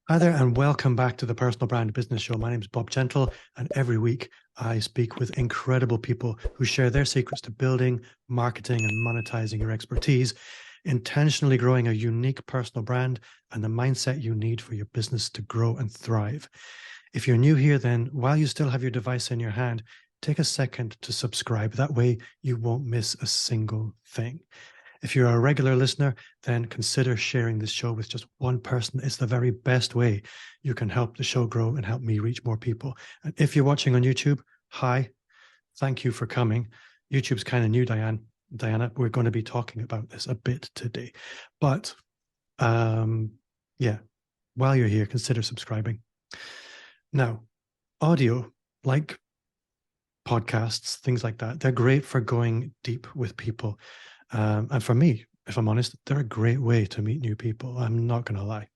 Hi there, and welcome back to the Personal Brand Business Show. My name is Bob Gentle, and every week I speak with incredible people who share their secrets to building, marketing, and monetizing your expertise, intentionally growing a unique personal brand and the mindset you need for your business to grow and thrive. If you're new here, then while you still have your device in your hand, take a second to subscribe. That way you won't miss a single thing. If you're a regular listener, then consider sharing this show with just one person. It's the very best way you can help the show grow and help me reach more people. And if you're watching on YouTube, hi, thank you for coming. YouTube's kind of new, Diana. We're going to be talking about this a bit today. But yeah, while you're here, consider subscribing. Now, audio, like podcasts, things like that, they're great for going deep with people. And for me, if I'm honest, they're a great way to meet new people. I'm not going to lie.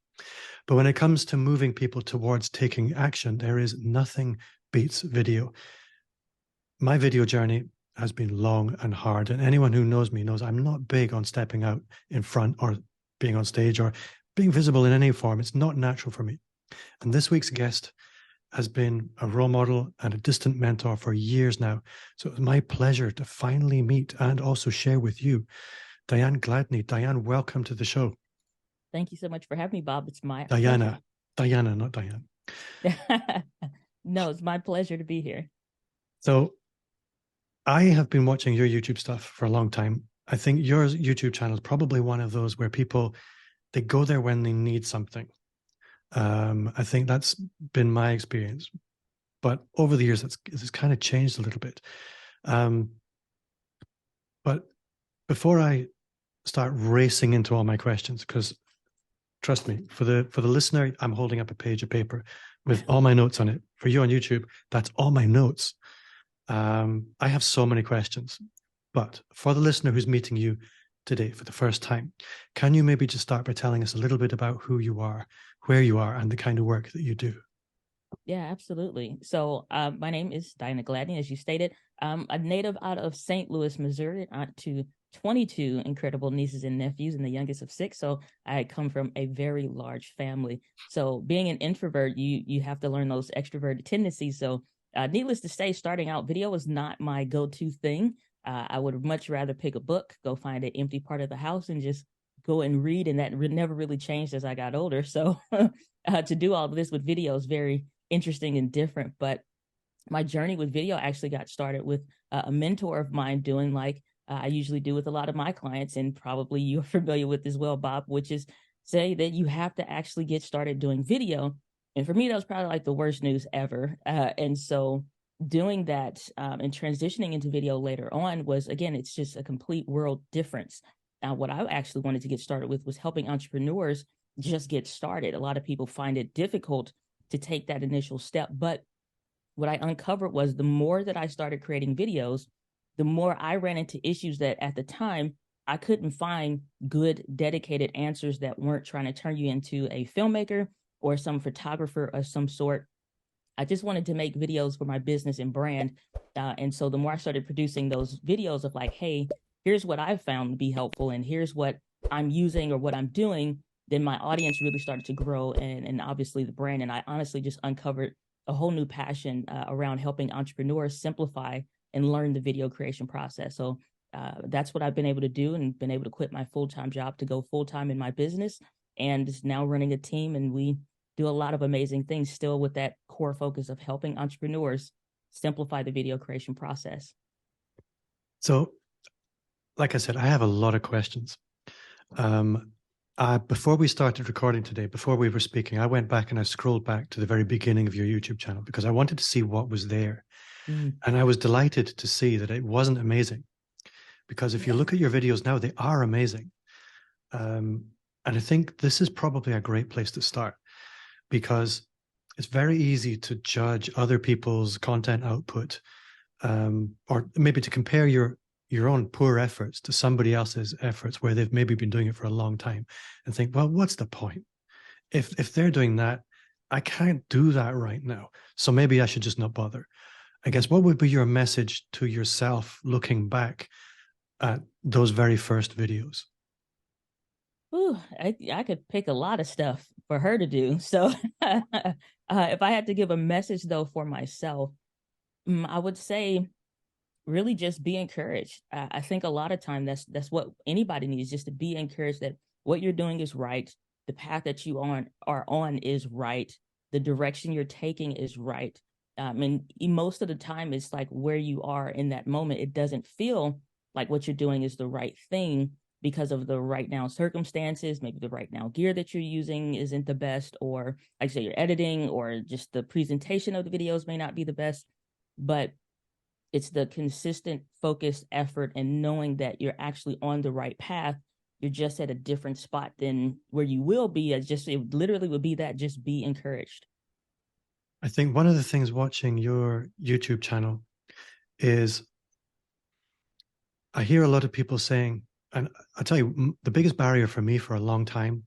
But when it comes to moving people towards taking action, there is nothing beats video. My video journey has been long and hard. And anyone who knows me knows I'm not big on stepping out in front or being on stage or being visible in any form. It's not natural for me. And this week's guest has been a role model and a distant mentor for years now. So it was my pleasure to finally meet and also share with you Diane Gladney. Diane, welcome to the show. Thank you so much for having me, Bob. It's my Diana, not Diane. No, it's my pleasure to be here. So I have been watching your YouTube stuff for a long time. I think your YouTube channel is probably one of those where people, they go there when they need something. I think that's been my experience, but over the years, it's kind of changed a little bit. But before I start racing into all my questions, because trust me, for the listener, I'm holding up a page of paper with all my notes on it. For you on YouTube, that's all my notes. I have so many questions, but for the listener who's meeting you today for the first time, can you maybe just start by telling us a little bit about who you are, where you are, and the kind of work that you do? Yeah, absolutely. So my name is Diane Gladney, as you stated. I'm a native out of St. Louis, Missouri, aunt to 22 incredible nieces and nephews, and the youngest of 6. So I come from a very large family. So being an introvert, you have to learn those extroverted tendencies. So needless to say, starting out, video was not my go-to thing. I would much rather pick a book, go find an empty part of the house, and just go and read. And that never really changed as I got older. So to do all of this with video is very interesting and different. But my journey with video actually got started with a mentor of mine doing like I usually do with a lot of my clients, and probably you're familiar with as well, Bob, which is say that you have to actually get started doing video. And for me, that was probably like the worst news ever. And so doing that and transitioning into video later on was, again, it's just a complete world difference. Now, what I actually wanted to get started with was helping entrepreneurs just get started. A lot of people find it difficult to take that initial step. But what I uncovered was the more that I started creating videos, the more I ran into issues that at the time I couldn't find good, dedicated answers that weren't trying to turn you into a filmmaker or some photographer of some sort. I just wanted to make videos for my business and brand. And so the more I started producing those videos of like, hey, here's what I've found to be helpful, and here's what I'm using or what I'm doing, then my audience really started to grow, and obviously the brand. And I honestly just uncovered a whole new passion around helping entrepreneurs simplify and learn the video creation process. So that's what I've been able to do, and been able to quit my full-time job to go full-time in my business, and now running a team. And we do a lot of amazing things still with that core focus of helping entrepreneurs simplify the video creation process. So, like I said, I have a lot of questions. Before we started recording today, before we were speaking, I went back and I scrolled back to the very beginning of your YouTube channel because I wanted to see what was there. And I was delighted to see that it wasn't amazing. Because if you look at your videos now, they are amazing. And I think this is probably a great place to start, because it's very easy to judge other people's content output, or maybe to compare your own poor efforts to somebody else's efforts where they've maybe been doing it for a long time, and think, well, what's the point? If they're doing that, I can't do that right now. So maybe I should just not bother. I guess what would be your message to yourself looking back at those very first videos? Ooh, I could pick a lot of stuff. for her to do. So if I had to give a message though for myself, I would say really just be encouraged. I think a lot of time that's what anybody needs, just to be encouraged that what you're doing is right. The path that you are on is right. The direction you're taking is right. And most of the time it's like where you are in that moment, it doesn't feel like what you're doing is the right thing because of the right now circumstances. Maybe the right now gear that you're using isn't the best, or like I say, you're editing, or just the presentation of the videos may not be the best. But it's the consistent, focused effort and knowing that you're actually on the right path. You're just at a different spot than where you will be. It literally would be that, just be encouraged. I think one of the things watching your YouTube channel is I hear a lot of people saying, and I'll tell you, the biggest barrier for me for a long time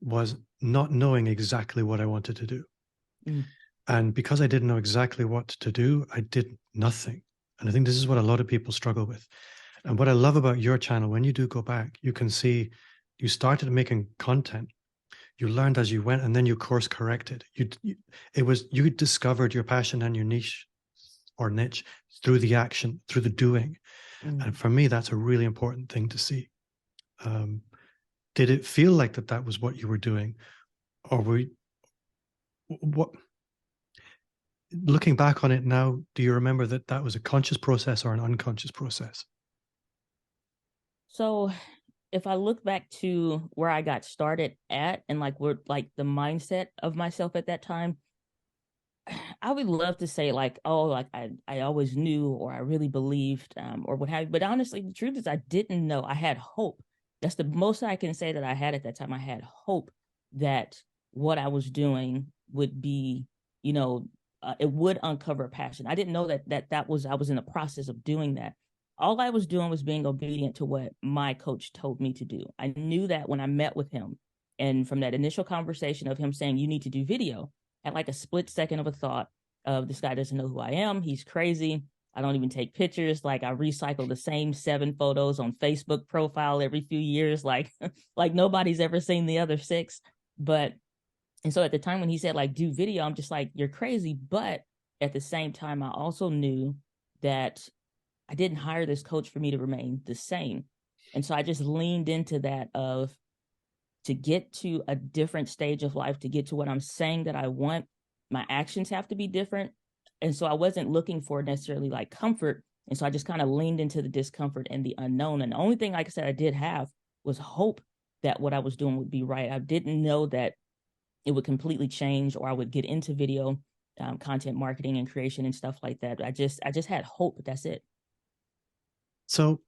was not knowing exactly what I wanted to do. Mm. And because I didn't know exactly what to do, I did nothing. And I think this is what a lot of people struggle with. And what I love about your channel, when you do go back, you can see you started making content, you learned as you went, and then you course corrected. You discovered your passion and your niche or niche through the action, through the doing. And for me, that's a really important thing to see. Did it feel like that was what you were doing, or what? Looking back on it now, do you remember that was a conscious process or an unconscious process? So if I look back to where I got started at, and like the mindset of myself at that time, I would love to say like, oh, like I always knew, or I really believed, or what have you. But honestly, the truth is I didn't know. I had hope. That's the most I can say that I had at that time. I had hope that what I was doing would be, it would uncover a passion. I didn't know that was, I was in the process of doing that. All I was doing was being obedient to what my coach told me to do. I knew that when I met with him, and from that initial conversation of him saying, you need to do video, at like a split second of a thought of, this guy doesn't know who I am. He's crazy. I don't even take pictures. Like, I recycle the same 7 photos on Facebook profile every few years. Like, like nobody's ever seen the other 6. And so at the time when he said like, do video, I'm just like, you're crazy. But at the same time, I also knew that I didn't hire this coach for me to remain the same. And so I just leaned into that of, to get to a different stage of life, to get to what I'm saying that I want, my actions have to be different. And so I wasn't looking for necessarily like comfort. And so I just kind of leaned into the discomfort and the unknown. And the only thing, like I said, I did have was hope that what I was doing would be right. I didn't know that it would completely change, or I would get into video, content marketing and creation and stuff like that. I just had hope. That's it. So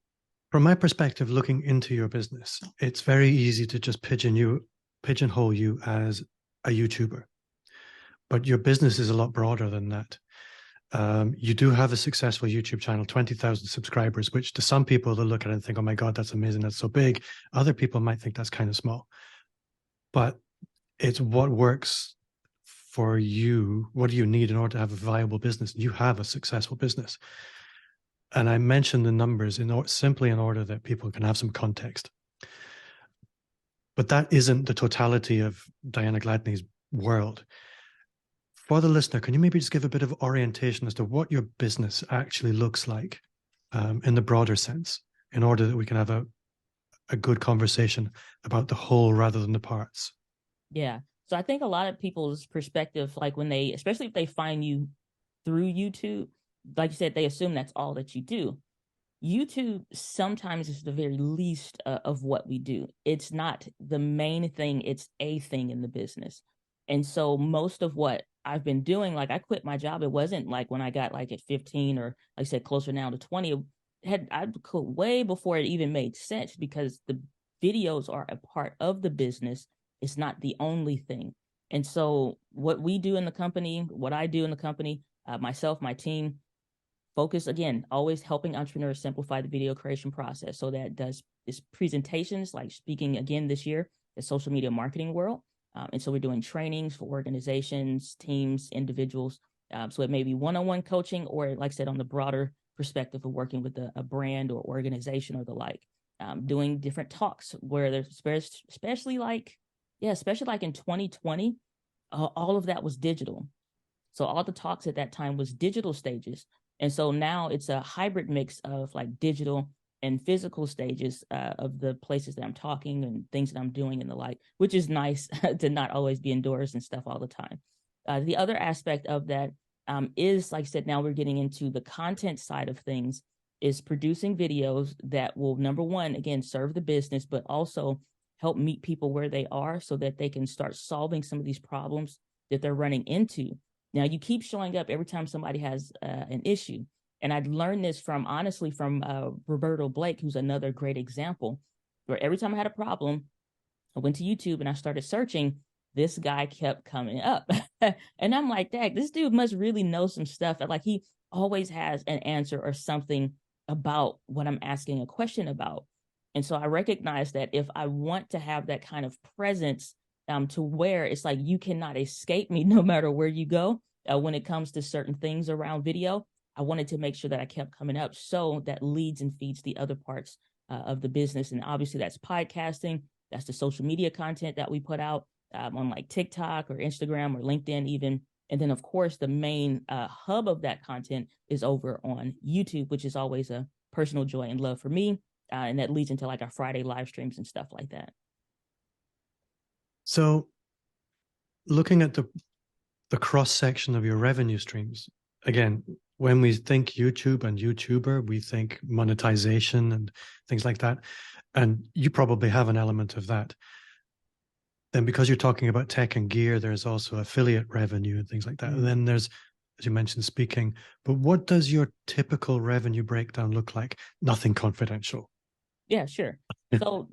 from my perspective, looking into your business, it's very easy to just pigeonhole you as a YouTuber. But your business is a lot broader than that. You do have a successful YouTube channel, 20,000 subscribers, which to some people, they'll look at it and think, oh my God, that's amazing. That's so big. Other people might think that's kind of small. But it's what works for you. What do you need in order to have a viable business? You have a successful business. And I mentioned the numbers simply in order that people can have some context. But that isn't the totality of Diana Gladney's world. For the listener, can you maybe just give a bit of orientation as to what your business actually looks like in the broader sense, in order that we can have a good conversation about the whole rather than the parts? Yeah. So I think a lot of people's perspective, like when they, especially if they find you through YouTube, like you said, they assume that's all that you do. YouTube sometimes is the very least of what we do. It's not the main thing. It's a thing in the business. And so most of what I've been doing, like I quit my job. It wasn't like when I got like at 15, or like I said, closer now to 20, I quit way before it even made sense, because the videos are a part of the business. It's not the only thing. And so what we do in the company, what I do in the company, myself, my team, focus again, always helping entrepreneurs simplify the video creation process. So that does is presentations, like speaking again this year, the social media marketing world. And so we're doing trainings for organizations, teams, individuals. So it may be one-on-one coaching, or like I said, on the broader perspective of working with a brand or organization or the like. Doing different talks where there's especially like Yeah, especially like in 2020, all of that was digital. So all the talks at that time was digital stages. And so now it's a hybrid mix of like digital and physical stages of the places that I'm talking and things that I'm doing and the like, which is nice to not always be indoors and stuff all the time. The other aspect of that is, like I said, now we're getting into the content side of things, is producing videos that will, number one, again, serve the business, but also help meet people where they are so that they can start solving some of these problems that they're running into. Now, you keep showing up every time somebody has an issue. And I'd learned this from, honestly, from Roberto Blake, who's another great example, where every time I had a problem, I went to YouTube and I started searching. This guy kept coming up. And I'm like, dang, this dude must really know some stuff. Like, he always has an answer or something about what I'm asking a question about. And so I recognize that if I want to have that kind of presence, to where it's like you cannot escape me no matter where you go, when it comes to certain things around video, I wanted to make sure that I kept coming up, so that leads and feeds the other parts of the business. And obviously that's podcasting, that's the social media content that we put out on like TikTok or Instagram or LinkedIn even. And then, of course, the main hub of that content is over on YouTube, which is always a personal joy and love for me. And that leads into like our Friday live streams and stuff like that. So looking at the cross section of your revenue streams, again, when we think YouTube and YouTuber, we think monetization and things like that. And you probably have an element of that. Then because you're talking about tech and gear, there's also affiliate revenue and things like that. And then there's, as you mentioned, speaking. But what does your typical revenue breakdown look like? Nothing confidential. Yeah, sure. So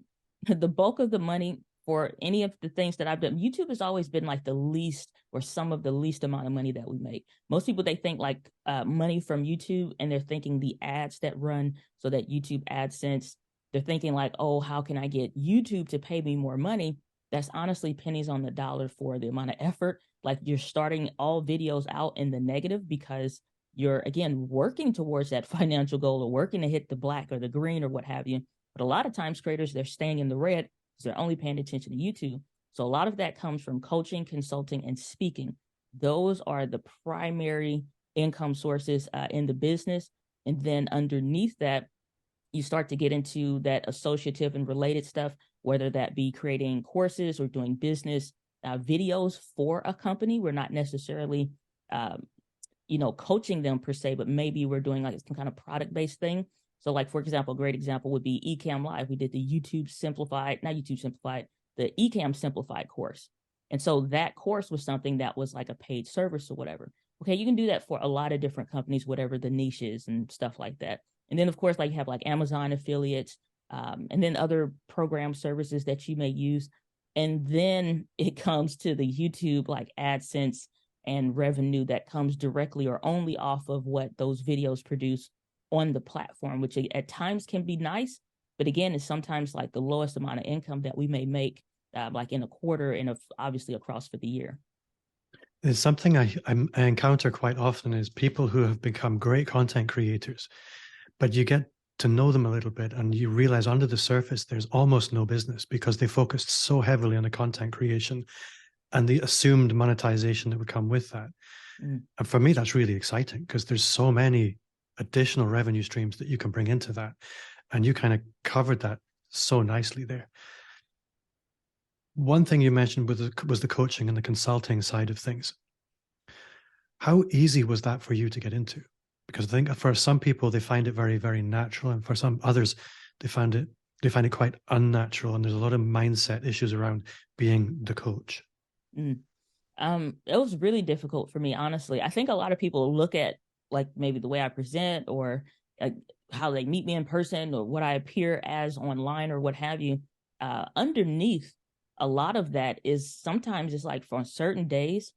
the bulk of the money for any of the things that I've done, YouTube has always been like the least or some of the least amount of money that we make. Most people, they think like money from YouTube, and they're thinking the ads that run, so that YouTube AdSense, they're thinking like, oh, how can I get YouTube to pay me more money? That's honestly pennies on the dollar for the amount of effort. Like, you're starting all videos out in the negative because you're, again, working towards that financial goal or working to hit the black or the green or what have you. But a lot of times creators, they're staying in the red because they're only paying attention to YouTube. So a lot of that comes from coaching, consulting, and speaking. Those are the primary income sources in the business. And then underneath that, you start to get into that associative and related stuff, whether that be creating courses or doing business videos for a company. We're not necessarily, coaching them per se, but maybe we're doing like some kind of product-based thing. So like, for example, a great example would be Ecamm Live. We did the the Ecamm Simplified course. And so that course was something that was like a paid service or whatever. Okay, you can do that for a lot of different companies, whatever the niche is and stuff like that. And then, of course, like you have like Amazon affiliates, and then other program services that you may use. And then it comes to the YouTube like AdSense and revenue that comes directly or only off of what those videos produce on the platform, which at times can be nice, but again, it's sometimes like the lowest amount of income that we may make, like in a quarter and obviously across for the year. It's something I encounter quite often is people who have become great content creators, but you get to know them a little bit and you realize under the surface, there's almost no business because they focused so heavily on the content creation and the assumed monetization that would come with that. And for me, that's really exciting because there's so many additional revenue streams that you can bring into that. And you kind of covered that so nicely there. One thing you mentioned was the coaching and the consulting side of things. How easy was that for you to get into? Because I think for some people, they find it very, very natural. And for some others, they find it quite unnatural. And there's a lot of mindset issues around being the coach. It was really difficult for me, honestly. I think a lot of people look at like maybe the way I present or how they meet me in person or what I appear as online or what have you. Underneath a lot of that is sometimes it's like for certain days,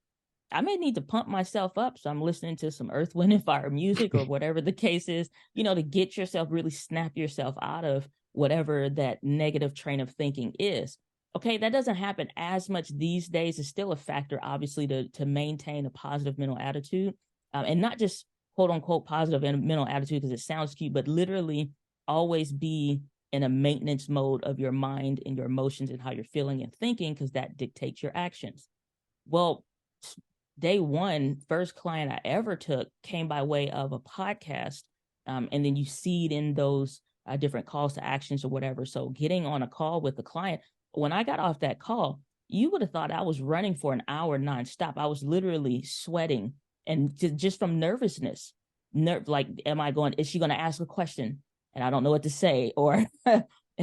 I may need to pump myself up. So I'm listening to some Earth, Wind, and Fire music or whatever the case is, to get yourself, really snap yourself out of whatever that negative train of thinking is. Okay, that doesn't happen as much these days. It's still a factor, obviously, to maintain a positive mental attitude, and not just quote unquote positive mental attitude because it sounds cute, but literally always be in a maintenance mode of your mind and your emotions and how you're feeling and thinking, because that dictates your actions. Well, day one, first client I ever took came by way of a podcast. And then you seed in those different calls to actions or whatever. So getting on a call with the client, when I got off that call, you would have thought I was running for an hour nonstop. I was literally sweating and just from nervousness. Like, is she going to ask a question and I don't know what to say? Or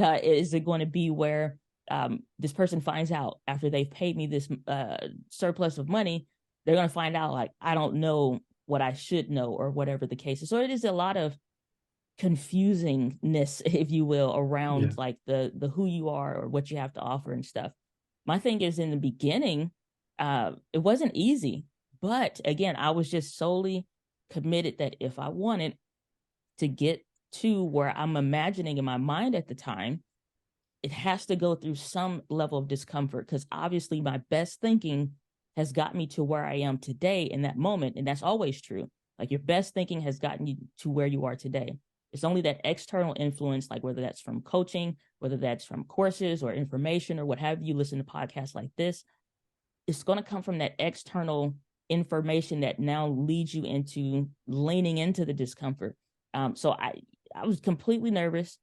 is it going to be where this person finds out after they've paid me this surplus of money, they're going to find out like, I don't know what I should know or whatever the case is. So it is a lot of confusingness, if you will, around like the who you are or what you have to offer and stuff. My thing is, in the beginning, it wasn't easy, but again, I was just solely committed that if I wanted to get to where I'm imagining in my mind at the time, it has to go through some level of discomfort, because obviously my best thinking has got me to where I am today in that moment. And that's always true. Like, your best thinking has gotten you to where you are today. It's only that external influence, like whether that's from coaching, whether that's from courses or information or what have you, listen to podcasts like this, it's going to come from that external information that now leads you into leaning into the discomfort. So I was completely nervous.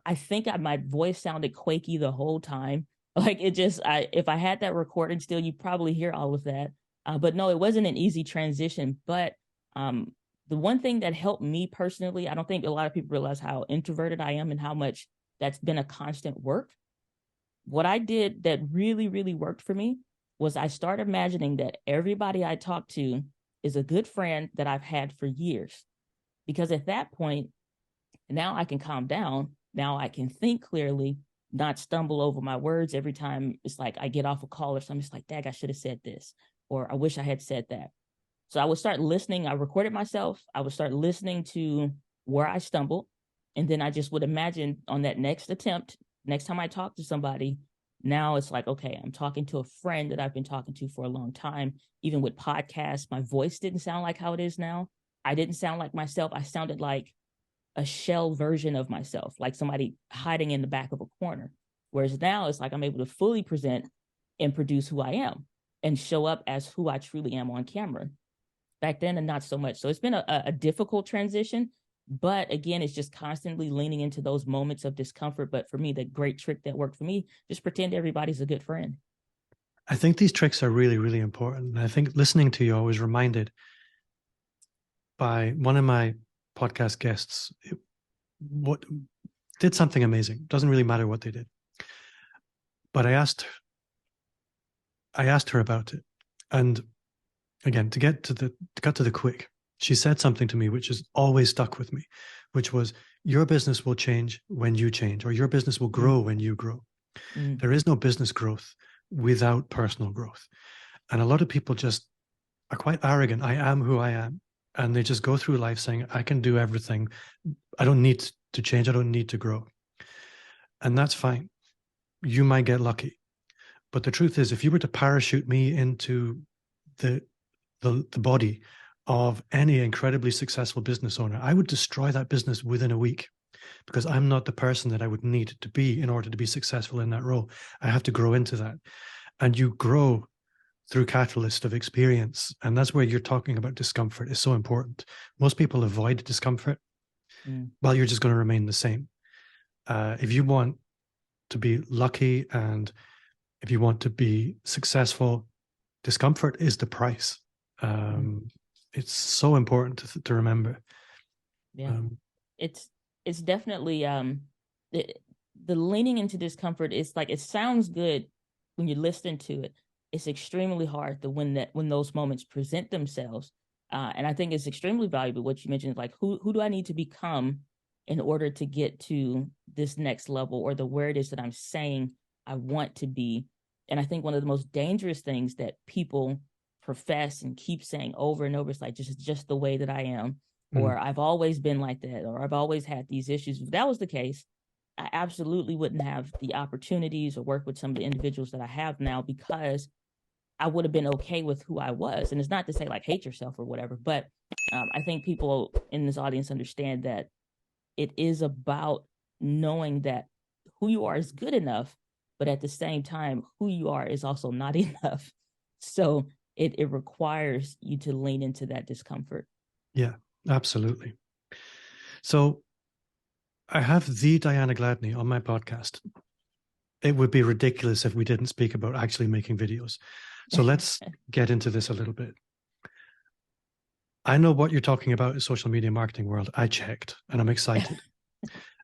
I think my voice sounded quaky the whole time. Like, if I had that recording still, you'd probably hear all of that. But no, it wasn't an easy transition. But the one thing that helped me personally, I don't think a lot of people realize how introverted I am and how much that's been a constant work. What I did that really, really worked for me was I started imagining that everybody I talk to is a good friend that I've had for years. Because at that point, now I can calm down. Now I can think clearly, not stumble over my words every time it's like I get off a call or something. It's like, dang, I should have said this, or I wish I had said that. So I would start listening. I recorded myself. I would start listening to where I stumbled. And then I just would imagine on that next attempt, next time I talk to somebody, now it's like, okay, I'm talking to a friend that I've been talking to for a long time. Even with podcasts, my voice didn't sound like how it is now. I didn't sound like myself. I sounded like a shell version of myself, like somebody hiding in the back of a corner. Whereas now it's like I'm able to fully present and produce who I am and show up as who I truly am on camera. Back then, and not so much. So it's been a difficult transition, but again, it's just constantly leaning into those moments of discomfort. But for me, the great trick that worked for me, just pretend everybody's a good friend. I think these tricks are really, really important. I think listening to you, I was reminded by one of my podcast guests, what did something amazing. Doesn't really matter what they did. But I asked her about it. And again, to get to the quick, she said something to me which has always stuck with me, which was, your business will change when you change, or your business will grow when you grow. There is no business growth without personal growth. And a lot of people just are quite arrogant. I am who I am. And they just go through life saying, I can do everything. I don't need to change. I don't need to grow. And that's fine. You might get lucky. But the truth is, if you were to parachute me into the body of any incredibly successful business owner, I would destroy that business within a week, because I'm not the person that I would need to be in order to be successful in that role. I have to grow into that. And you grow through catalyst of experience. And that's where you're talking about discomfort is so important. Most people avoid discomfort. Well, you're just going to remain the same. If you want to be lucky and if you want to be successful, discomfort is the price. It's so important to remember. Yeah, it's definitely the leaning into discomfort is like, it sounds good when you're listening to it. It's extremely hard when those moments present themselves. And I think it's extremely valuable what you mentioned, like who do I need to become in order to get to this next level, or where it is that I'm saying I want to be. And I think one of the most dangerous things that people profess and keep saying over and over is like, just the way that I am, or I've always been like that, or I've always had these issues. If that was the case, I absolutely wouldn't have the opportunities or work with some of the individuals that I have now, because I would have been okay with who I was. And it's not to say like hate yourself or whatever, but I think people in this audience understand that it is about knowing that who you are is good enough, but at the same time, who you are is also not enough. So it requires you to lean into that discomfort. Yeah, absolutely. So I have the Diana Gladney on my podcast. It would be ridiculous if we didn't speak about actually making videos. So let's get into this a little bit. I know what you're talking about is social media marketing world. I checked and I'm excited.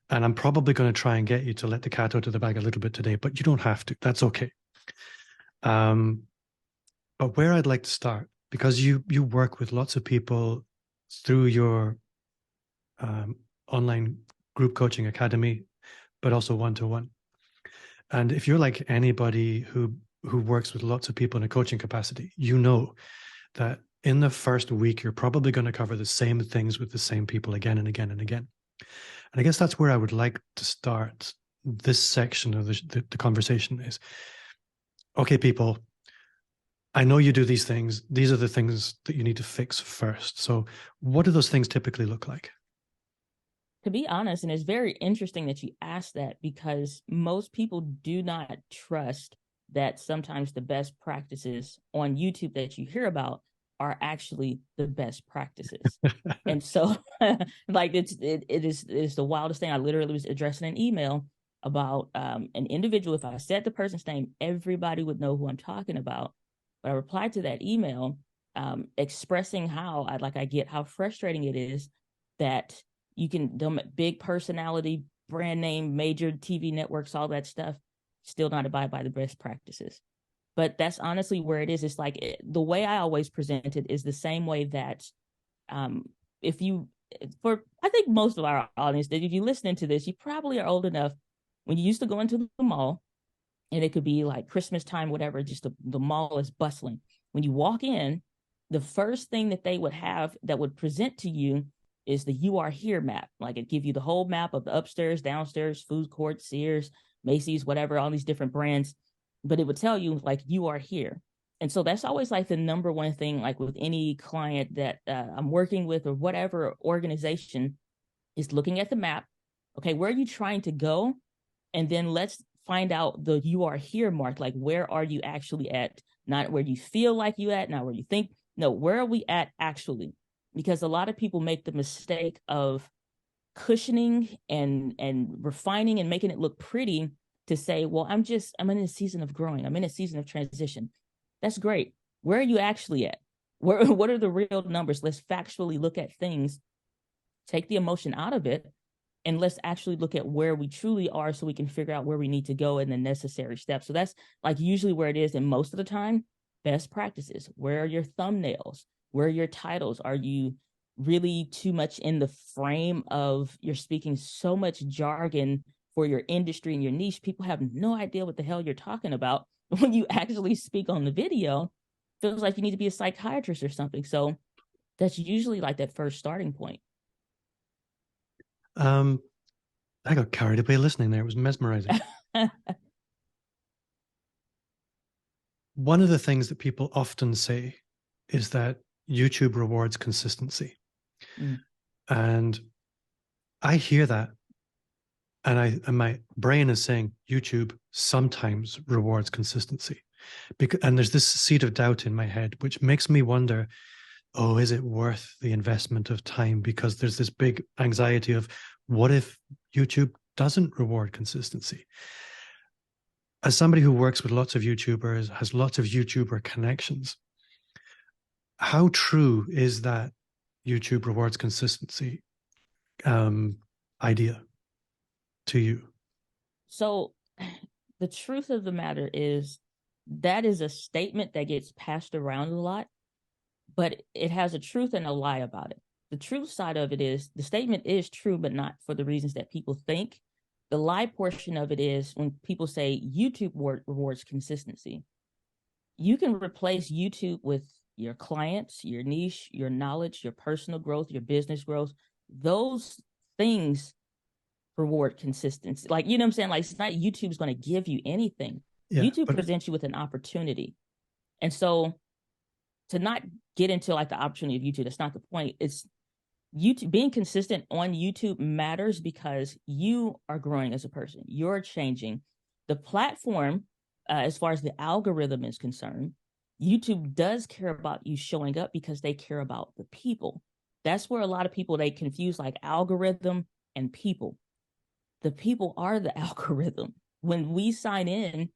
And I'm probably going to try and get you to let the cat out of the bag a little bit today, but you don't have to. That's okay. But where I'd like to start, because you work with lots of people through your online group coaching academy, but also one-to-one. And if you're like anybody who works with lots of people in a coaching capacity, you know that in the first week, you're probably going to cover the same things with the same people again and again and again. And I guess that's where I would like to start this section of the conversation is, okay, people, I know you do these things. These are the things that you need to fix first. So what do those things typically look like? To be honest, and it's very interesting that you asked that, because most people do not trust that sometimes the best practices on YouTube that you hear about are actually the best practices. And so like it is the wildest thing. I literally was addressing an email about an individual. If I said the person's name, everybody would know who I'm talking about. But I replied to that email expressing how I get how frustrating it is that you can, big personality, brand name, major TV networks, all that stuff, still not abide by the best practices. But that's honestly where it is. It's like the way I always present it is the same way that if you, I think most of our audience, that if you're listening to this, you probably are old enough when you used to go into the mall, and it could be like Christmas time, whatever, just the mall is bustling. When you walk in, the first thing that they would have that would present to you is the "You Are Here" map. Like it give you the whole map of the upstairs, downstairs, food court, Sears, Macy's, whatever, all these different brands. But it would tell you like "You are here." And so that's always like the number one thing, like with any client that I'm working with or whatever organization, is looking at the map. Okay, where are you trying to go? And then let's find out the "You are here" mark. Like, where are you actually at? Not where you feel like you at, not where you think. No, where are we at actually? Because a lot of people make the mistake of cushioning and refining and making it look pretty to say, well, I'm in a season of growing. I'm in a season of transition. That's great. Where are you actually at? What are the real numbers? Let's factually look at things, take the emotion out of it, and let's actually look at where we truly are so we can figure out where we need to go and the necessary steps. So that's like usually where it is. And most of the time, best practices. Where are your thumbnails? Where are your titles? Are you really too much in the frame of you're speaking so much jargon for your industry and your niche? People have no idea what the hell you're talking about. When you actually speak on the video, feels like you need to be a psychiatrist or something. So that's usually like that first starting point. I got carried away listening there. It was mesmerizing. One of the things that people often say is that YouTube rewards consistency. And I hear that. And my brain is saying YouTube sometimes rewards consistency. And there's this seed of doubt in my head, which makes me wonder, oh, is it worth the investment of time? Because there's this big anxiety of what if YouTube doesn't reward consistency? As somebody who works with lots of YouTubers, has lots of YouTuber connections, how true is that YouTube rewards consistency idea to you? So the truth of the matter is that is a statement that gets passed around a lot, but it has a truth and a lie about it. The truth side of it is the statement is true, but not for the reasons that people think. The lie portion of it is when people say YouTube rewards consistency. You can replace YouTube with your clients, your niche, your knowledge, your personal growth, your business growth. Those things reward consistency. Like, you know what I'm saying? Like, it's not YouTube's going to give you anything. Yeah, YouTube presents you with an opportunity. And so to not get into like the opportunity of YouTube, that's not the point. It's YouTube, being consistent on YouTube matters because you are growing as a person. You're changing. The platform, as far as the algorithm is concerned, YouTube does care about you showing up because they care about the people. That's where a lot of people, they confuse like algorithm and people. The people are the algorithm. When we sign in,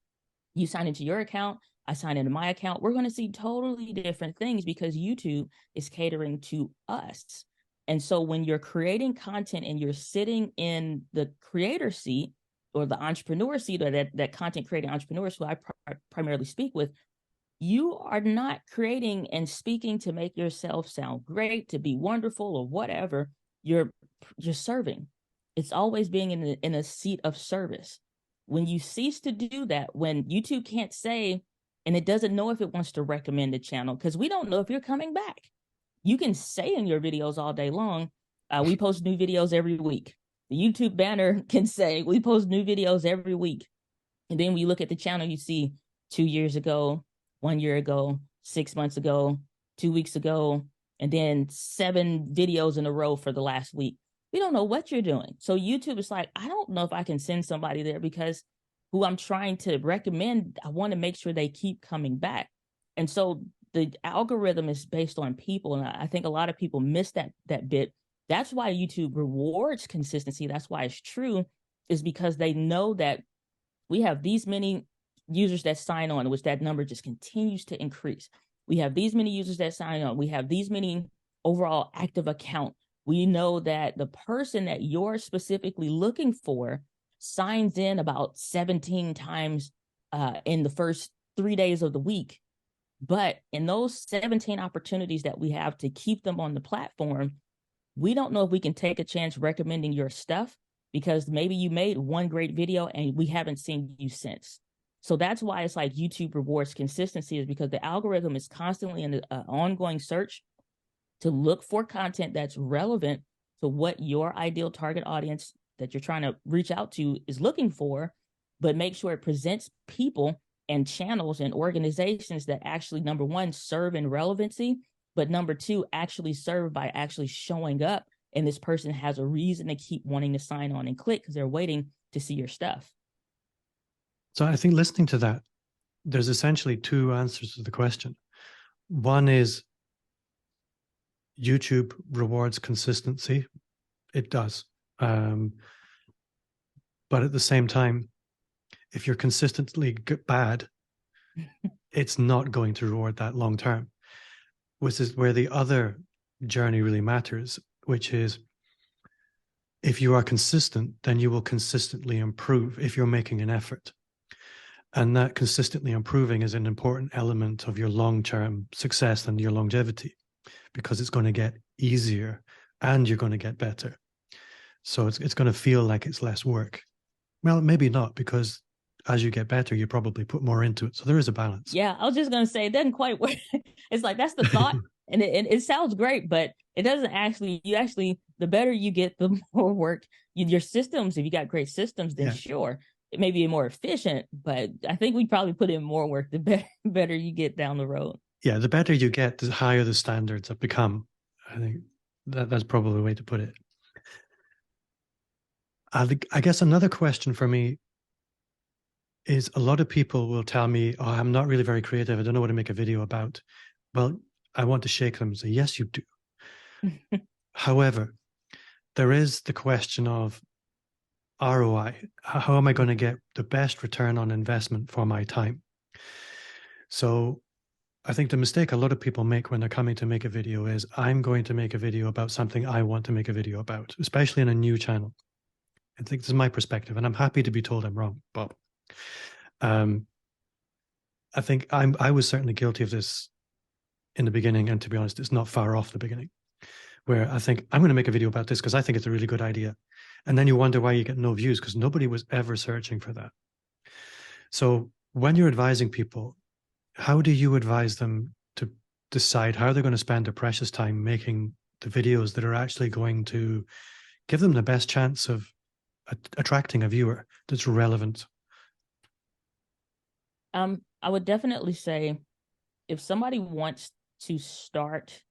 you sign into your account, I sign into my account, we're going to see totally different things because YouTube is catering to us. And so when you're creating content and you're sitting in the creator seat or the entrepreneur seat, or that content creating entrepreneurs who I primarily speak with, you are not creating and speaking to make yourself sound great, to be wonderful or whatever. You're serving. It's always being in a seat of service. When you cease to do that, when YouTube can't say, and it doesn't know if it wants to recommend a channel, because we don't know if you're coming back. You can say in your videos all day long, we post new videos every week. The YouTube banner can say, we post new videos every week. And then when you look at the channel, you see 2 years ago, 1 year ago, 6 months ago, 2 weeks ago, and then 7 videos in a row for the last week. We don't know what you're doing. So YouTube is like, I don't know if I can send somebody there because who I'm trying to recommend, I want to make sure they keep coming back. And so the algorithm is based on people. And I think a lot of people miss that bit. That's why YouTube rewards consistency. That's why it's true, is because they know that we have these many users that sign on, which that number just continues to increase. We have these many users that sign on. We have these many overall active account. We know that the person that you're specifically looking for signs in about 17 times in the first 3 days of the week. But in those 17 opportunities that we have to keep them on the platform, we don't know if we can take a chance recommending your stuff because maybe you made one great video and we haven't seen you since. So that's why it's like YouTube rewards consistency, is because the algorithm is constantly in an ongoing search to look for content that's relevant to what your ideal target audience that you're trying to reach out to is looking for, but make sure it presents people and channels and organizations that actually, number one, serve in relevancy, but number two, actually serve by actually showing up. And this person has a reason to keep wanting to sign on and click because they're waiting to see your stuff. So I think listening to that, there's essentially two answers to the question. One is YouTube rewards consistency. It does. But at the same time, if you're consistently bad, it's not going to reward that long term, which is where the other journey really matters, which is if you are consistent, then you will consistently improve if you're making an effort. And that consistently improving is an important element of your long-term success and your longevity, because it's going to get easier and you're going to get better. So it's going to feel like it's less work. Well, maybe not, because as you get better, you probably put more into it. So there is a balance. Yeah, I was just going to say it doesn't quite work. It's like that's the thought. And it sounds great, but it doesn't actually, the better you get, the more work. Your systems, if you got great systems, then sure, it may be more efficient, but I think we probably put in more work the better you get down the road. Yeah, the better you get, the higher the standards have become. I think that's probably the way to put it. I guess another question for me is, a lot of people will tell me, oh, I'm not really very creative. I don't know what to make a video about. Well, I want to shake them and say, yes, you do. However, there is the question of ROI. How am I going to get the best return on investment for my time? So I think the mistake a lot of people make when they're coming to make a video is, I'm going to make a video about something I want to make a video about, especially in a new channel. I think this is my perspective, and I'm happy to be told I'm wrong, Bob. I think I was certainly guilty of this in the beginning, and to be honest, it's not far off the beginning, where I think I'm going to make a video about this because I think it's a really good idea. And then you wonder why you get no views, because nobody was ever searching for that. So when you're advising people, how do you advise them to decide how they're going to spend their precious time making the videos that are actually going to give them the best chance of attracting a viewer that's relevant? I would definitely say, if somebody wants to start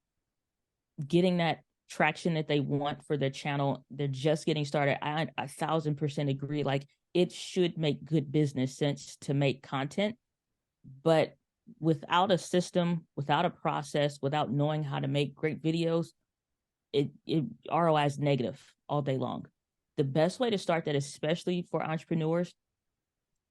getting that traction that they want for their channel. They're just getting started. I 1,000% agree. Like, it should make good business sense to make content, but without a system, without a process, without knowing how to make great videos, it ROI is negative all day long. The best way to start that, especially for entrepreneurs,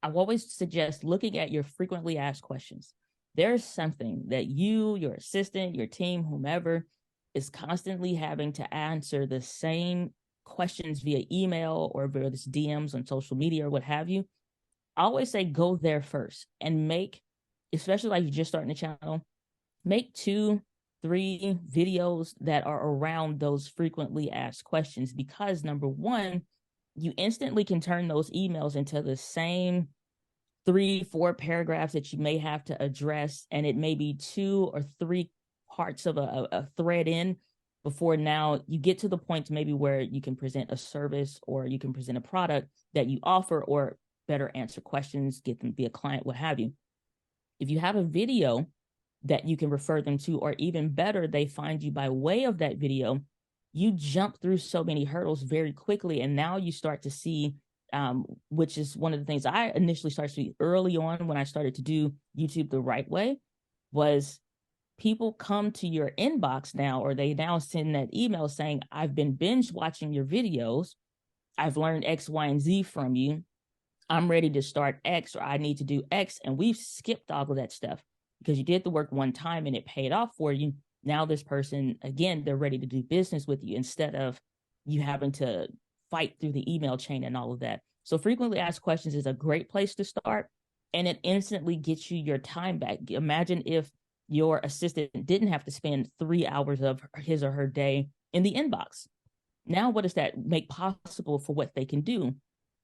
I always suggest looking at your frequently asked questions. There's something that you, your assistant, your team, whomever, is constantly having to answer the same questions via email or via this DMs on social media or what have you. I always say go there first and make, especially like you're just starting a channel, make 2-3 videos that are around those frequently asked questions, because number one, you instantly can turn those emails into the same 3-4 paragraphs that you may have to address, and it may be 2 or 3 parts of a thread in before now you get to the point maybe where you can present a service or you can present a product that you offer, or better answer questions, get them be a client, what have you. If you have a video that you can refer them to, or even better, they find you by way of that video, you jump through so many hurdles very quickly. And now you start to see, which is one of the things I initially started to see early on when I started to do YouTube the right way, was people come to your inbox now, or they now send that email saying, I've been binge watching your videos. I've learned X, Y, and Z from you. I'm ready to start X, or I need to do X. And we've skipped all of that stuff because you did the work one time and it paid off for you. Now this person, again, they're ready to do business with you instead of you having to fight through the email chain and all of that. So frequently asked questions is a great place to start, and it instantly gets you your time back. Imagine if your assistant didn't have to spend 3 hours of his or her day in the inbox. Now, what does that make possible for what they can do?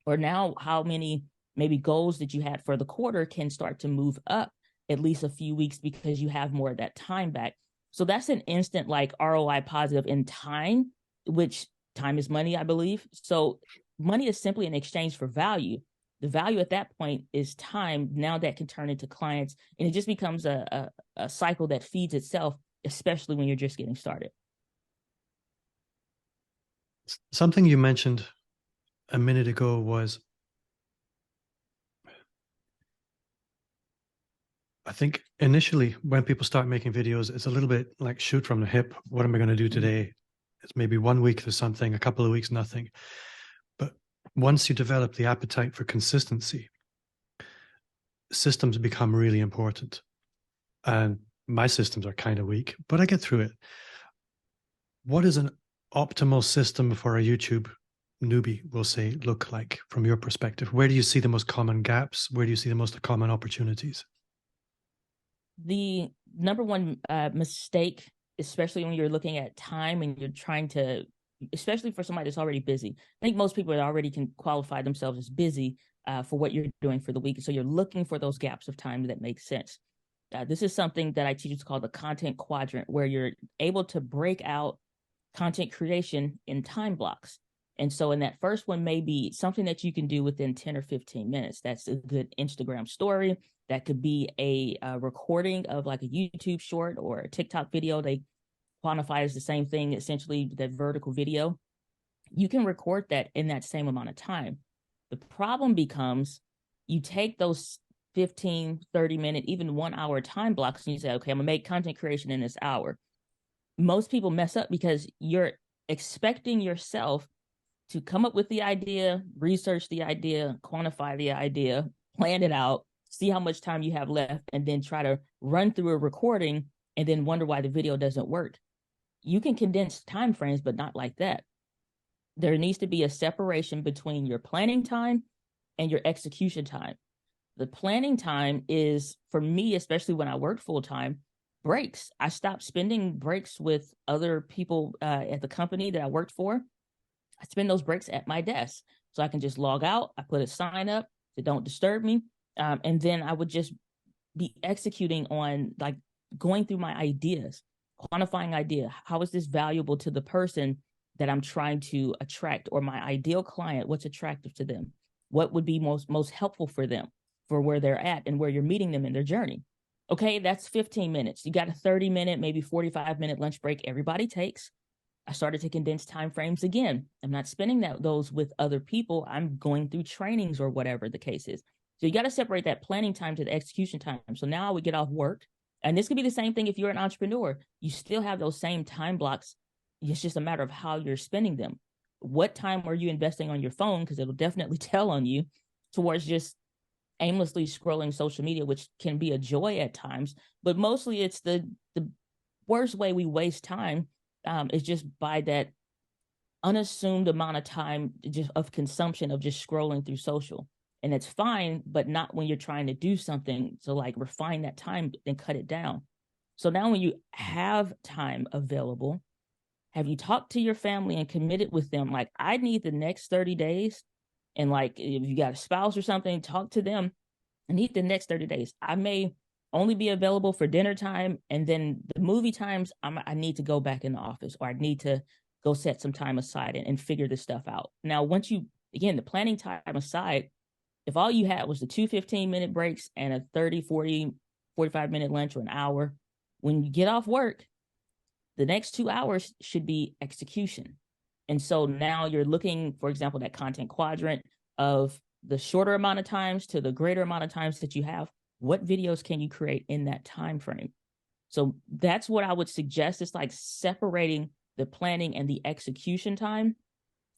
Or now how many maybe goals that you had for the quarter can start to move up at least a few weeks because you have more of that time back. So that's an instant like ROI positive in time, which time is money, I believe. So money is simply an exchange for value. The value at that point is time. Now that can turn into clients, and it just becomes a cycle that feeds itself, especially when you're just getting started. Something you mentioned a minute ago was, I think initially when people start making videos, it's a little bit like shoot from the hip. What am I going to do today? It's maybe 1 week there's something, a couple of weeks, nothing. But once you develop the appetite for consistency, systems become really important. And my systems are kind of weak, but I get through it. What is an optimal system for a YouTube newbie, we'll say, look like from your perspective? Where do you see the most common gaps? Where do you see the most common opportunities? The number one mistake, especially when you're looking at time and you're trying to, especially for somebody that's already busy. I think most people already can qualify themselves as busy for what you're doing for the week. So you're looking for those gaps of time that make sense. This is something that I teach. It's called the content quadrant, where you're able to break out content creation in time blocks. And so in that first one may be something that you can do within 10 or 15 minutes. That's a good Instagram story. That could be a recording of like a YouTube short or a TikTok video. They quantify as the same thing, essentially, that vertical video. You can record that in that same amount of time. The problem becomes you take those 15, 30-minute, even 1 hour time blocks, and you say, okay, I'm gonna make content creation in this hour. Most people mess up because you're expecting yourself to come up with the idea, research the idea, quantify the idea, plan it out, see how much time you have left, and then try to run through a recording and then wonder why the video doesn't work. You can condense time frames, but not like that. There needs to be a separation between your planning time and your execution time. The planning time is, for me, especially when I worked full-time, breaks. I stopped spending breaks with other people at the company that I worked for. I spend those breaks at my desk. So I can just log out. I put a sign up to don't disturb me. And then I would just be executing on, like, going through my ideas, quantifying idea. How is this valuable to the person that I'm trying to attract, or my ideal client? What's attractive to them? What would be most helpful for them, for where they're at and where you're meeting them in their journey? Okay, that's 15 minutes. You got a 30-minute, maybe 45-minute lunch break everybody takes. I started to condense time frames again. I'm not spending those with other people. I'm going through trainings or whatever the case is. So you got to separate that planning time to the execution time. So now I would get off work. And this could be the same thing if you're an entrepreneur. You still have those same time blocks. It's just a matter of how you're spending them. What time are you investing on your phone? Because it'll definitely tell on you, towards just aimlessly scrolling social media, which can be a joy at times. But mostly it's the worst way we waste time is just by that unassumed amount of time just of consumption of just scrolling through social. And it's fine, but not when you're trying to do something. So like refine that time and cut it down. So now when you have time available, have you talked to your family and committed with them? Like, I need the next 30 days. And like, if you got a spouse or something, talk to them. I need the next 30 days. I may only be available for dinner time. And then the movie times, I need to go back in the office, or I need to go set some time aside and figure this stuff out. Now, once you, again, the planning time aside, if all you had was the 2 15-minute breaks and a 30, 40, 45-minute lunch or an hour, when you get off work, the next 2 hours should be execution. And so now you're looking, for example, that content quadrant of the shorter amount of times to the greater amount of times that you have. What videos can you create in that time frame? So that's what I would suggest. It's like separating the planning and the execution time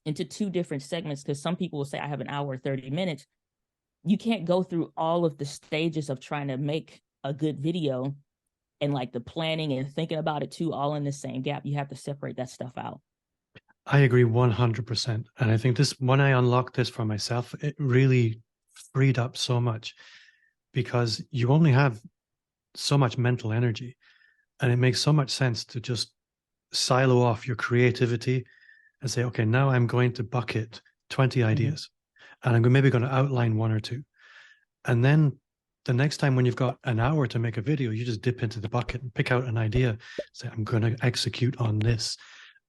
into two different segments, because some people will say, I have an hour or 30 minutes. You can't go through all of the stages of trying to make a good video and like the planning and thinking about it too, all in the same gap. You have to separate that stuff out. I agree 100%. And I think this, when I unlocked this for myself, it really freed up so much, because you only have so much mental energy, and it makes so much sense to just silo off your creativity and say, okay, now I'm going to bucket 20 ideas, and I'm maybe going to outline one or two. And then the next time when you've got an hour to make a video, you just dip into the bucket and pick out an idea, say, I'm going to execute on this,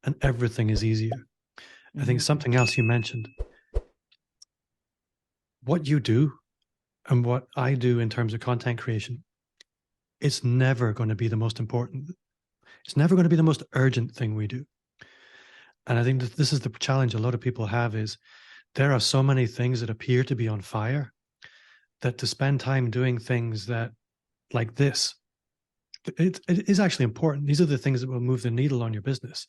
and everything is easier. I think something else you mentioned, what you do and what I do in terms of content creation, it's never going to be the most important. It's never going to be the most urgent thing we do. And I think that this is the challenge a lot of people have, is there are so many things that appear to be on fire, that to spend time doing things that, like this, it is actually important. These are the things that will move the needle on your business.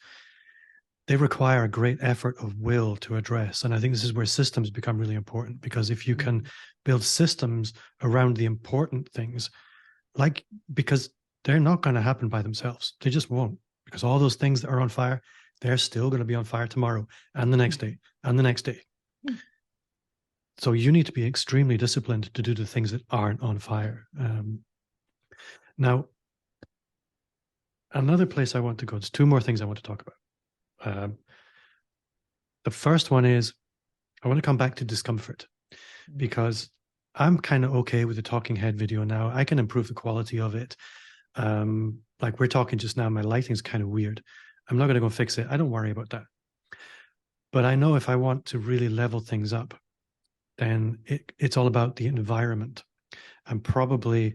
They require a great effort of will to address. And I think this is where systems become really important, because if you can build systems around the important things, like, because they're not going to happen by themselves. They just won't, because all those things that are on fire, they're still going to be on fire tomorrow and the next day and the next day. So you need to be extremely disciplined to do the things that aren't on fire. Now, another place I want to go, there's two more things I want to talk about. The first one is, I want to come back to discomfort, because I'm kind of okay with the talking head video now. I can improve the quality of it. Like we're talking just now, my lighting's kind of weird. I'm not going to go fix it. I don't worry about that. But I know if I want to really level things up, then it's all about the environment. I'm probably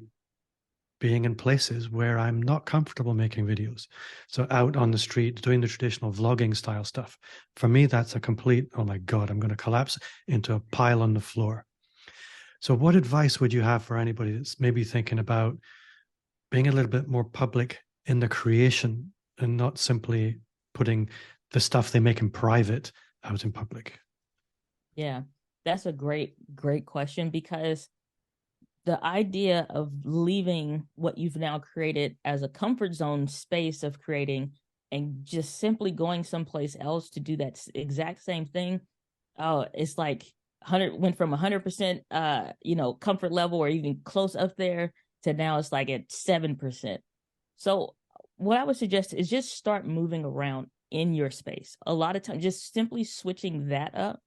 being in places where I'm not comfortable making videos. So out on the street, doing the traditional vlogging style stuff. For me, that's a complete, oh my God, I'm going to collapse into a pile on the floor. So what advice would you have for anybody that's maybe thinking about being a little bit more public in the creation and not simply putting the stuff they make in private out in public? Yeah, that's a great question, because the idea of leaving what you've now created as a comfort zone space of creating and just simply going someplace else to do that exact same thing, it's like 100 went from 100% comfort level or even close up there to now it's like at 7%. So what I would suggest is just start moving around in your space. A lot of times just simply switching that up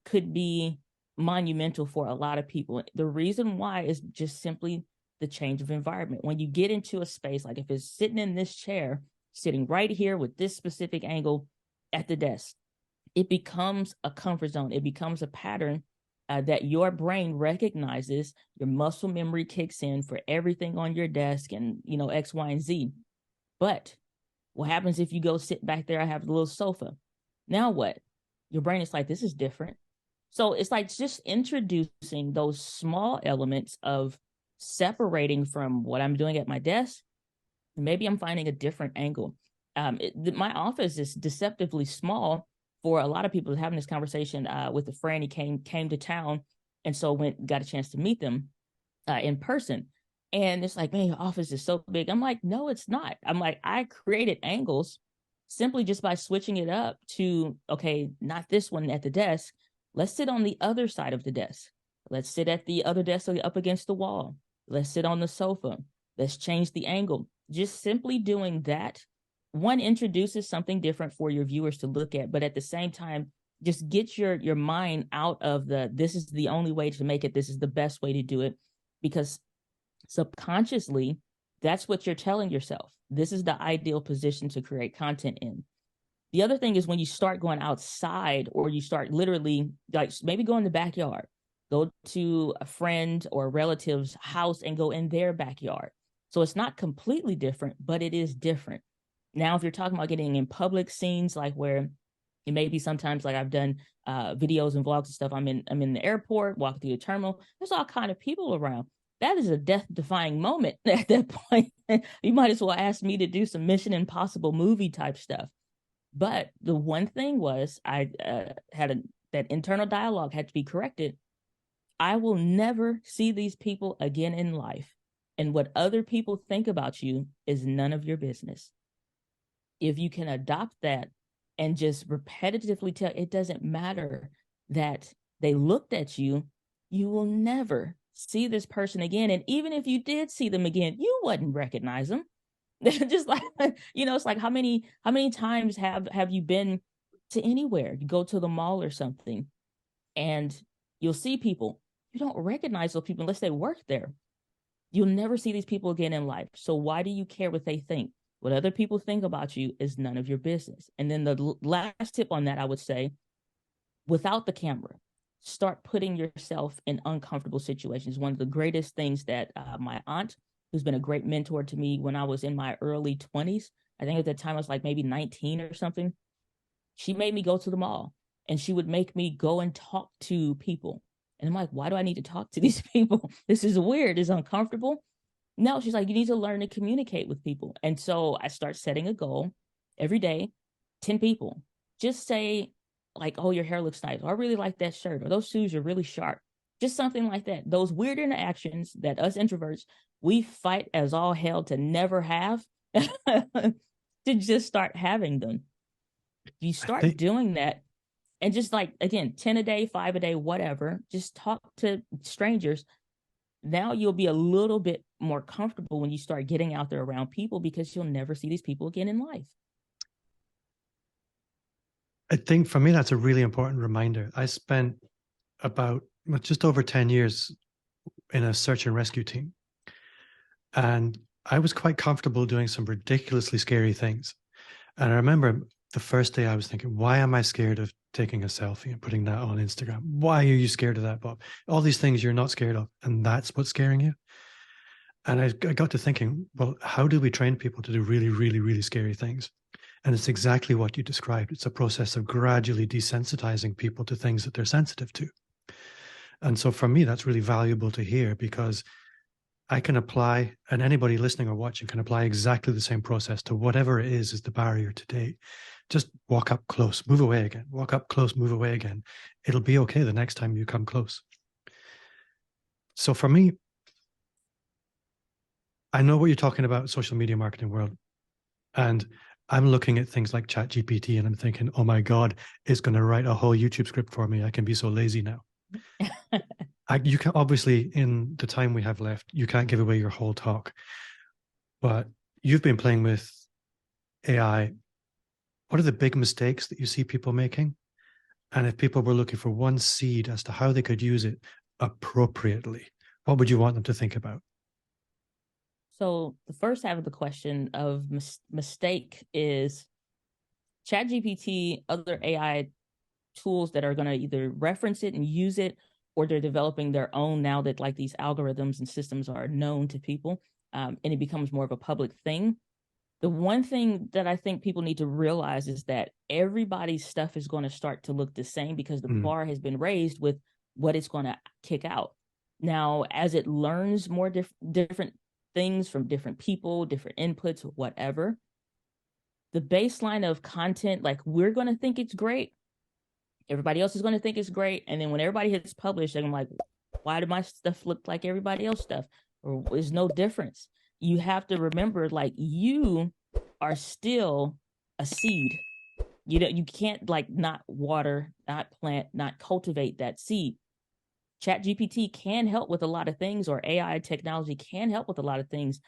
could be monumental for a lot of people. The reason why is just simply the change of environment. When you get into a space, like if it's sitting in this chair, sitting right here with this specific angle at the desk, it becomes a comfort zone. It becomes a pattern that your brain recognizes. Your muscle memory kicks in for everything on your desk and, X, Y, and Z. But What happens if you go sit back there? I have the little sofa. Now what? Your brain is like, this is different. So it's like just introducing those small elements of separating from what I'm doing at my desk. Maybe I'm finding a different angle. My office is deceptively small for a lot of people. Having this conversation with a friend, he came to town, and so got a chance to meet them in person. And it's like, man, your office is so big. I'm like, no, it's not. I'm like, I created angles simply just by switching it up to, okay, not this one at the desk. Let's sit on the other side of the desk. Let's sit at the other desk up against the wall. Let's sit on the sofa. Let's change the angle. Just simply doing that, one, introduces something different for your viewers to look at, but at the same time, just get your mind out of this is the only way to make it, this is the best way to do it, because subconsciously, that's what you're telling yourself. This is the ideal position to create content in. The other thing is when you start going outside, or you start literally, like, maybe go in the backyard, go to a friend or a relative's house and go in their backyard. So it's not completely different, but it is different. Now, if you're talking about getting in public scenes, like where it may be sometimes, like I've done videos and vlogs and stuff, I'm in the airport, walking through the terminal, there's all kind of people around. That is a death-defying moment at that point. You might as well ask me to do some Mission Impossible movie type stuff. But the one thing was, I had that internal dialogue had to be corrected. I will never see these people again in life. And what other people think about you is none of your business. If you can adopt that and just repetitively tell, it doesn't matter that they looked at you, you will never see this person again. And even if you did see them again, you wouldn't recognize them. Just like, it's like, how many times have you been to anywhere? You go to the mall or something, and you'll see people. You don't recognize those people unless they work there. You'll never see these people again in life. So why do you care what they think? What other people think about you is none of your business. And then the last tip on that, I would say, without the camera, start putting yourself in uncomfortable situations. One of the greatest things that my aunt, who's been a great mentor to me when I was in my early 20s, I think at that time I was like maybe 19 or something, she made me go to the mall, and she would make me go and talk to people. And I'm like, why do I need to talk to these people? This is weird. It's uncomfortable. No, she's like, you need to learn to communicate with people. And so I start setting a goal every day, 10 people. Just say, like, oh, your hair looks nice. Or I really like that shirt. Or those shoes are really sharp. Just something like that. Those weird interactions that us introverts, we fight as all hell to never have, to just start having them. You start doing that, and just, like, again, 10 a day, 5 a day, whatever, just talk to strangers. Now you'll be a little bit more comfortable when you start getting out there around people, because you'll never see these people again in life. I think for me, that's a really important reminder. I spent about just over 10 years in a search and rescue team. And I was quite comfortable doing some ridiculously scary things. And I remember the first day I was thinking, why am I scared of taking a selfie and putting that on Instagram? Why are you scared of that, Bob? All these things you're not scared of, and that's what's scaring you. And I got to thinking, well, how do we train people to do really, really, really scary things? And it's exactly what you described. It's a process of gradually desensitizing people to things that they're sensitive to. And so for me, that's really valuable to hear, because I can apply, and anybody listening or watching can apply exactly the same process to whatever it is the barrier today. Just walk up close, move away again, walk up close, move away again. It'll be okay the next time you come close. So for me, I know what you're talking about, social media marketing world. And I'm looking at things like ChatGPT, and I'm thinking, oh my God, it's going to write a whole YouTube script for me. I can be so lazy now. You can, obviously, in the time we have left, you can't give away your whole talk, but you've been playing with AI. What are the big mistakes that you see people making? And if people were looking for one seed as to how they could use it appropriately, what would you want them to think about? So the first half of the question of mistake is ChatGPT, other AI tools that are going to either reference it and use it, or they're developing their own now that, like, these algorithms and systems are known to people, and it becomes more of a public thing. The one thing that I think people need to realize is that everybody's stuff is going to start to look the same because the bar has been raised with what it's going to kick out. Now, as it learns more different things from different people, different inputs, whatever, the baseline of content, like we're going to think it's great. Everybody else is going to think it's great. And then when everybody hits publish, I'm like, why did my stuff look like everybody else's stuff? Or there's no difference. You have to remember, like, you are still a seed. You can't like not water, not plant, not cultivate that seed. ChatGPT can help with a lot of things, or AI technology can help with a lot of things,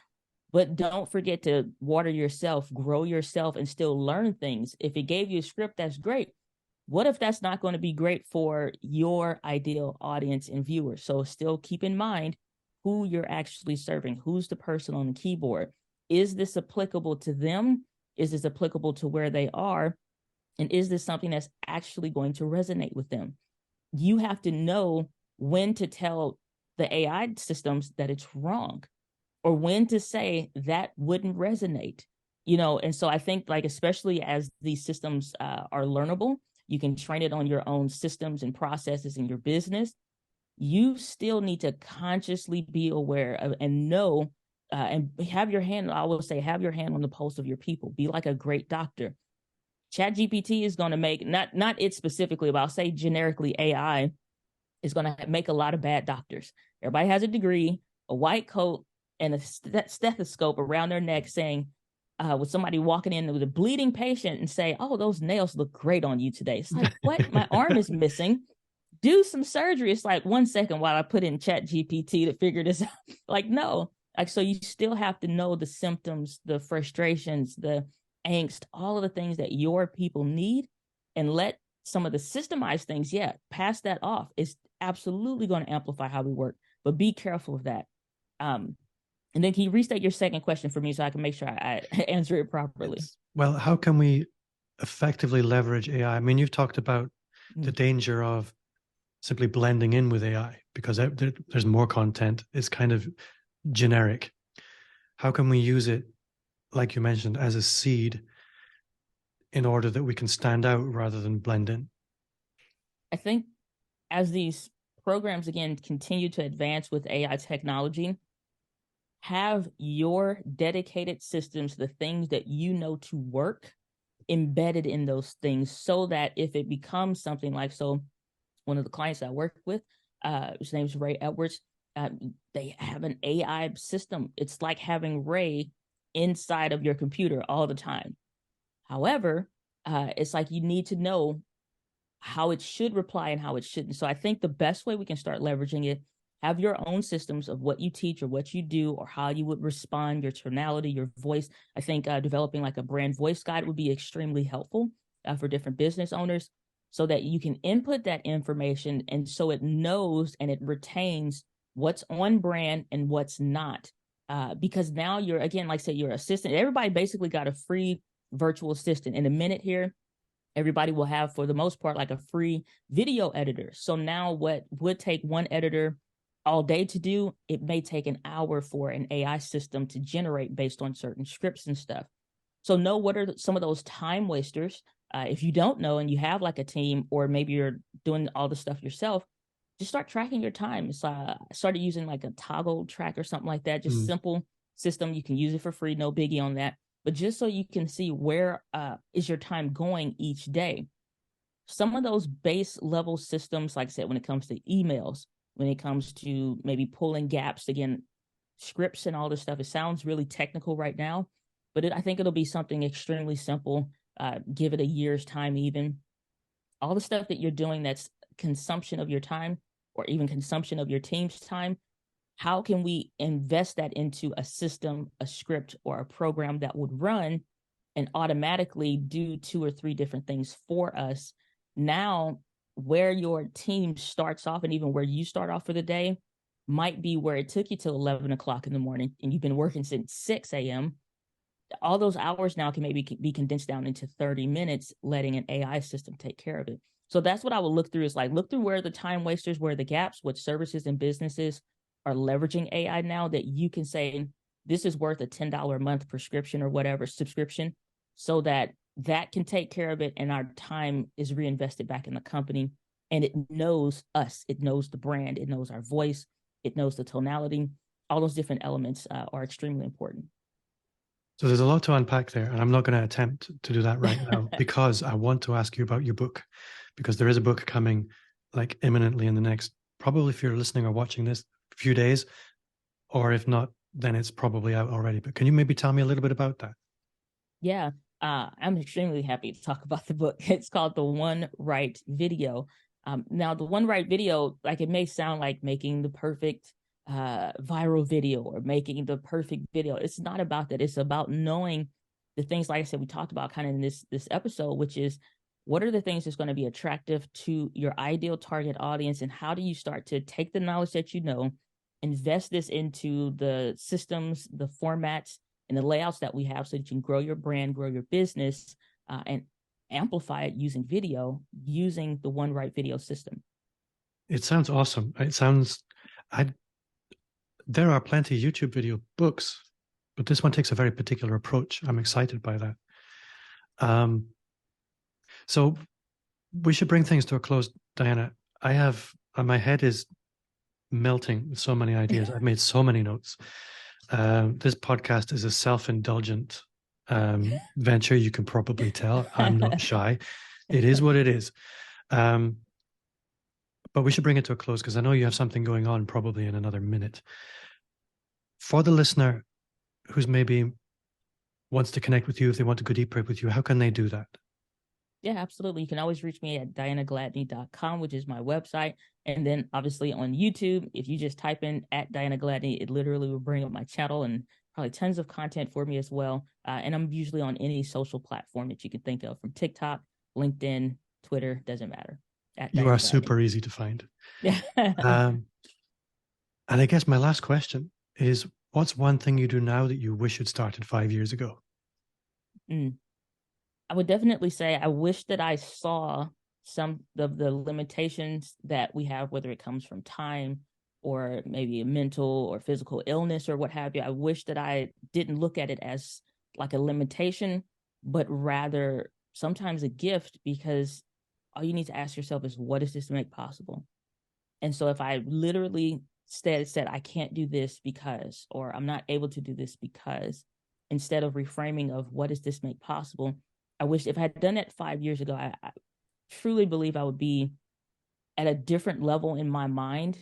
but don't forget to water yourself, grow yourself, and still learn things. If it gave you a script, that's great. What if that's not going to be great for your ideal audience and viewers? So still keep in mind who you're actually serving. Who's the person on the keyboard? Is this applicable to them? Is this applicable to where they are? And is this something that's actually going to resonate with them? You have to know when to tell the AI systems that it's wrong, or when to say that wouldn't resonate, And so I think, like, especially as these systems are learnable, you can train it on your own systems and processes in your business. You still need to consciously be aware of and know and have your hand, I will say, have your hand on the pulse of your people. Be like a great doctor. ChatGPT is going to make, not it specifically, but I'll say generically, AI is going to make a lot of bad doctors. Everybody has a degree, a white coat, and a stethoscope around their neck saying, with somebody walking in with a bleeding patient and say, oh, those nails look great on you today. It's like, what? My arm is missing. Do some surgery. It's like, 1 second while I put in ChatGPT to figure this out. Like, no. Like, so you still have to know the symptoms, the frustrations, the angst, all of the things that your people need, and let some of the systemized things, pass that off. It's absolutely going to amplify how we work, but be careful of that. And then can you restate your second question for me so I can make sure I answer it properly? Well, how can we effectively leverage AI? I mean, you've talked about the danger of simply blending in with AI because there's more content. It's kind of generic. How can we use it, like you mentioned, as a seed in order that we can stand out rather than blend in? I think as these programs, again, continue to advance with AI technology, have your dedicated systems, the things that you know to work, embedded in those things, so that if it becomes something like, so one of the clients I work with, his name is Ray Edwards, they have an AI system. It's like having Ray inside of your computer all the time. However, it's like you need to know how it should reply and how it shouldn't. So I think the best way we can start leveraging it, have your own systems of what you teach or what you do or how you would respond, your tonality, your voice. I think developing like a brand voice guide would be extremely helpful for different business owners, so that you can input that information and so it knows and it retains what's on brand and what's not. Because now you're, again, like I said, your assistant, everybody basically got a free virtual assistant. In a minute here, everybody will have, for the most part, like a free video editor. So now what would take one editor all day to do, it may take an hour for an AI system to generate based on certain scripts and stuff. So know what are some of those time wasters. If you don't know and you have like a team, or maybe you're doing all the stuff yourself, just start tracking your time. So I started using like a toggle track or something like that, just simple system. You can use it for free, no biggie on that. But just so you can see where is your time going each day. Some of those base level systems, like I said, when it comes to emails, when it comes to maybe pulling gaps, again, scripts and all this stuff, it sounds really technical right now, but I think it'll be something extremely simple. Give it a year's time even. All the stuff that you're doing that's consumption of your time, or even consumption of your team's time, how can we invest that into a system, a script, or a program that would run and automatically do 2 or 3 different things for us? Now, where your team starts off and even where you start off for the day might be where it took you till 11 o'clock in the morning and you've been working since 6 a.m. All those hours now can maybe be condensed down into 30 minutes, letting an AI system take care of it. So that's what I will look through, is like, look through where the time wasters, where the gaps, what services and businesses are leveraging AI now that you can say, this is worth a $10 a month prescription or whatever subscription, so that can take care of it, and our time is reinvested back in the company, and it knows us, it knows the brand, it knows our voice, it knows the tonality. All those different elements are extremely important. So there's a lot to unpack there, and I'm not going to attempt to do that right now because I want to ask you about your book, because there is a book coming like imminently in the next, probably if you're listening or watching this, few days, or if not, then it's probably out already. But can you maybe tell me a little bit about that? Yeah, I'm extremely happy to talk about the book. It's called The One Right Video. Now, the one right video, like, it may sound like making the perfect viral video or making the perfect video. It's not about that. It's about knowing the things, like I said, we talked about kind of in this episode, which is, what are the things that's going to be attractive to your ideal target audience, and how do you start to take the knowledge that you know, invest this into the systems, the formats, and the layouts that we have, so that you can grow your brand, grow your business, and amplify it using video, using the One Right Video system. It sounds awesome. It sounds, there are plenty of YouTube video books, but this one takes a very particular approach. I'm excited by that. So we should bring things to a close, Diana. My head is melting with so many ideas. I've made so many notes. This podcast is a self-indulgent venture. You can probably tell I'm not shy. It is what it is. But we should bring it to a close, because I know you have something going on probably in another minute. For the listener who's maybe wants to connect with you, if they want to go deeper with you, how can they do that? Yeah, absolutely. You can always reach me at dianagladney.com, which is my website. And then obviously on YouTube, if you just type in at Diana Gladney, it literally will bring up my channel and probably tons of content for me as well. And I'm usually on any social platform that you can think of, from TikTok, LinkedIn, Twitter, doesn't matter. You are super easy to find. Yeah. And I guess my last question is, what's one thing you do now that you wish had started 5 years ago? I would definitely say I wish that I saw some of the limitations that we have, whether it comes from time or maybe a mental or physical illness or what have you. I wish that I didn't look at it as like a limitation, but rather sometimes a gift, because all you need to ask yourself is, what does this make possible? And so if I literally said, I can't do this because, or I'm not able to do this because, instead of reframing of what does this make possible, I wish if I had done that 5 years ago, I truly believe I would be at a different level in my mind.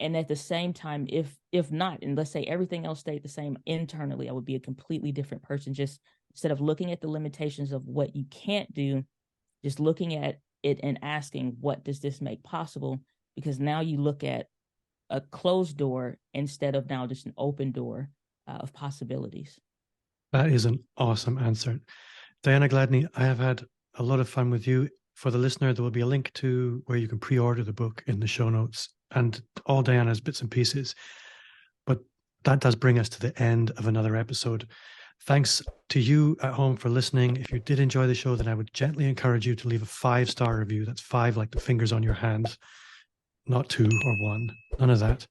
And at the same time, if not, and let's say everything else stayed the same internally, I would be a completely different person. Just instead of looking at the limitations of what you can't do, just looking at it and asking, what does this make possible? Because now you look at a closed door instead of now just an open door of possibilities. That is an awesome answer. Diana Gladney, I have had a lot of fun with you. For the listener, there will be a link to where you can pre-order the book in the show notes, and all Diana's bits and pieces. But that does bring us to the end of another episode. Thanks to you at home for listening. If you did enjoy the show, then I would gently encourage you to leave a 5-star review. That's 5 like the fingers on your hand, not 2 or 1, none of that.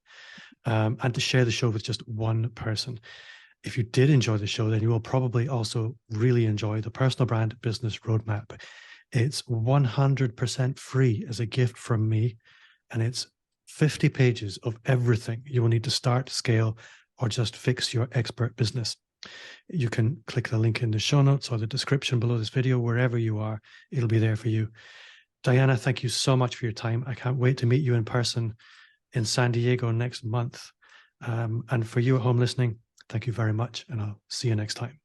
And to share the show with just one person. If you did enjoy the show, then you will probably also really enjoy the Personal Brand Business Roadmap. It's 100% free as a gift from me, and it's 50 pages of everything you will need to start, scale, or just fix your expert business. You can click the link in the show notes or the description below this video. Wherever you are, it'll be there for you. Diana, thank you so much for your time. I can't wait to meet you in person in San Diego next month. And for you at home listening, thank you very much, and I'll see you next time.